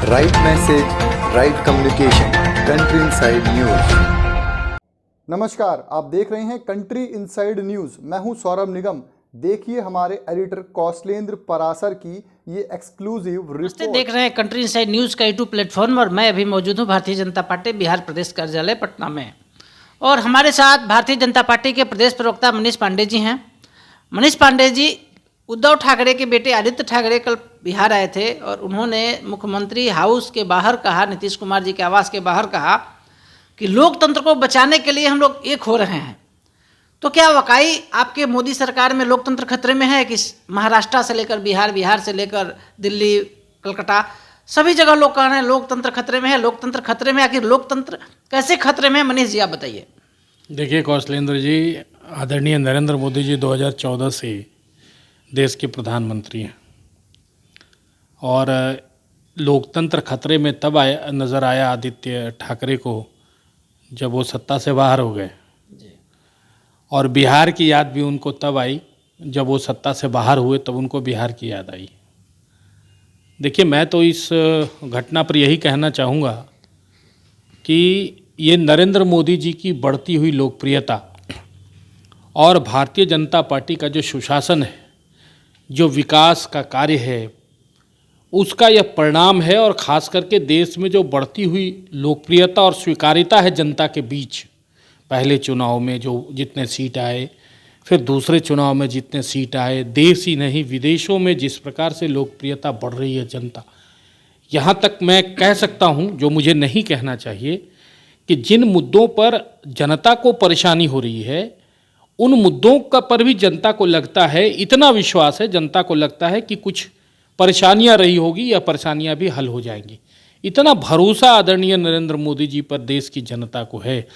Right message, right communication, country inside news. नमस्कार, आप देख रहे हैं कंट्री इनसाइड न्यूज। मैं हूं सौरभ निगम। देखिए हमारे एडिटर कौशलेंद्र परासर की ये एक्सक्लूसिव रिपोर्ट। देख रहे हैं कंट्री इनसाइड न्यूज़ का यूट्यूब प्लेटफॉर्म और मैं अभी मौजूद हूँ भारतीय जनता पार्टी बिहार प्रदेश कार्यालय पटना में। और हमारे साथ भारतीय जनता पार्टी के प्रदेश प्रवक्ता मनीष पांडे जी हैं। मनीष पांडे जी, उद्धव ठाकरे के बेटे आदित्य ठाकरे कल बिहार आए थे और उन्होंने मुख्यमंत्री हाउस के बाहर कहा, नीतीश कुमार जी के आवास के बाहर कहा कि लोकतंत्र को बचाने के लिए हम लोग एक हो रहे हैं। तो क्या वाकई आपके मोदी सरकार में लोकतंत्र खतरे में है कि महाराष्ट्र से लेकर बिहार, बिहार से लेकर दिल्ली, कलकत्ता, सभी जगह लोग कह रहे हैं लोकतंत्र खतरे में है, लोकतंत्र खतरे में है। आखिर लोकतंत्र कैसे खतरे में है, मनीष जी आप बताइए। देखिए कौशलेंद्र जी, आदरणीय नरेंद्र मोदी जी 2014 से देश के प्रधानमंत्री हैं और लोकतंत्र खतरे में तब नज़र आया आदित्य ठाकरे को जब वो सत्ता से बाहर हो गए। और बिहार की याद भी उनको तब आई जब वो सत्ता से बाहर हुए, तब उनको बिहार की याद आई। देखिए, मैं तो इस घटना पर यही कहना चाहूँगा कि ये नरेंद्र मोदी जी की बढ़ती हुई लोकप्रियता और भारतीय जनता पार्टी का जो सुशासन है, जो विकास का कार्य है, उसका यह परिणाम है। और ख़ास करके देश में जो बढ़ती हुई लोकप्रियता और स्वीकार्यता है जनता के बीच, पहले चुनाव में जो जितने सीट आए, फिर दूसरे चुनाव में जितने सीट आए, देश ही नहीं विदेशों में जिस प्रकार से लोकप्रियता बढ़ रही है जनता, यहाँ तक मैं कह सकता हूँ, जो मुझे नहीं कहना चाहिए, कि जिन मुद्दों पर जनता को परेशानी हो रही है, उन मुद्दों का पर भी जनता को लगता है, इतना विश्वास है जनता को लगता है कि कुछ परेशानियाँ रही होगी या परेशानियाँ भी हल हो जाएंगी। इतना भरोसा आदरणीय नरेंद्र मोदी जी पर देश की जनता को है।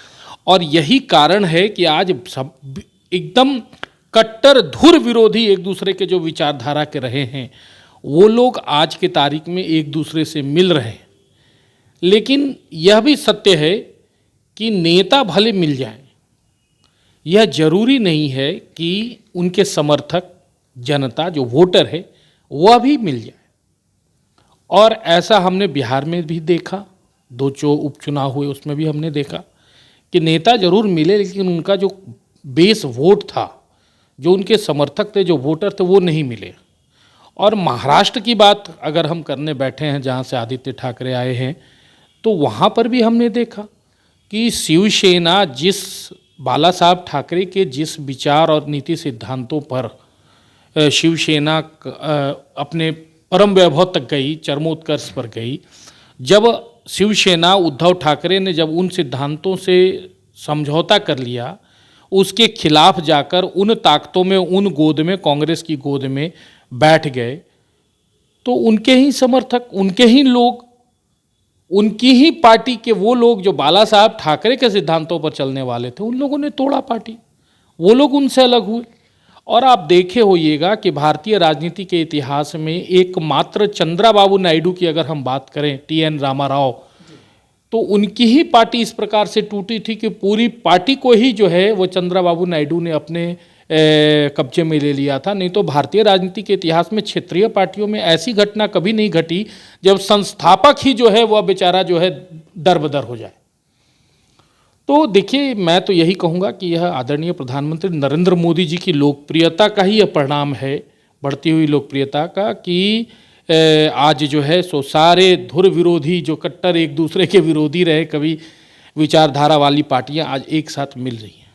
और यही कारण है कि आज सब एकदम कट्टर धुर विरोधी एक दूसरे के जो विचारधारा के रहे हैं, वो लोग आज के तारीख में एक दूसरे से मिल रहे हैं। लेकिन यह भी सत्य है कि नेता भले मिल जाएं, यह जरूरी नहीं है कि उनके समर्थक जनता जो वोटर है वह भी मिल जाए। और ऐसा हमने बिहार में भी देखा, दो उपचुनाव हुए उसमें भी हमने देखा कि नेता जरूर मिले, लेकिन उनका जो बेस वोट था, जो उनके समर्थक थे, जो वोटर थे, वो नहीं मिले। और महाराष्ट्र की बात अगर हम करने बैठे हैं, जहाँ से आदित्य ठाकरे आए हैं, तो वहाँ पर भी हमने देखा कि शिवसेना जिस बाला साहब ठाकरे के जिस विचार और नीति सिद्धांतों पर शिवसेना अपने परम वैभव तक गई, चरमोत्कर्ष पर गई, जब शिवसेना उद्धव ठाकरे ने जब उन सिद्धांतों से समझौता कर लिया, उसके खिलाफ जाकर उन ताकतों में, उन गोद में, कांग्रेस की गोद में बैठ गए, तो उनके ही समर्थक, उनके ही लोग, उनकी ही पार्टी के वो लोग जो बाला साहब ठाकरे के सिद्धांतों पर चलने वाले थे, उन लोगों ने तोड़ा पार्टी, वो लोग उनसे अलग हुए। और आप देखे होइएगा कि भारतीय राजनीति के इतिहास में एकमात्र चंद्रबाबू नायडू की अगर हम बात करें, TN रामाराव, तो उनकी ही पार्टी इस प्रकार से टूटी थी कि पूरी पार्टी को ही जो है वो चंद्रबाबू नायडू ने अपने कब्जे में ले लिया था। नहीं तो भारतीय राजनीति के इतिहास में क्षेत्रीय पार्टियों में ऐसी घटना कभी नहीं घटी जब संस्थापक ही जो है वह बेचारा जो है दरबदर हो जाए। तो देखिए, मैं तो यही कहूँगा कि यह आदरणीय प्रधानमंत्री नरेंद्र मोदी जी की लोकप्रियता का ही यह परिणाम है, बढ़ती हुई लोकप्रियता का, कि आज जो है सो सारे धुर विरोधी, जो कट्टर एक दूसरे के विरोधी रहे कभी विचारधारा वाली पार्टियां आज एक साथ मिल रही हैं।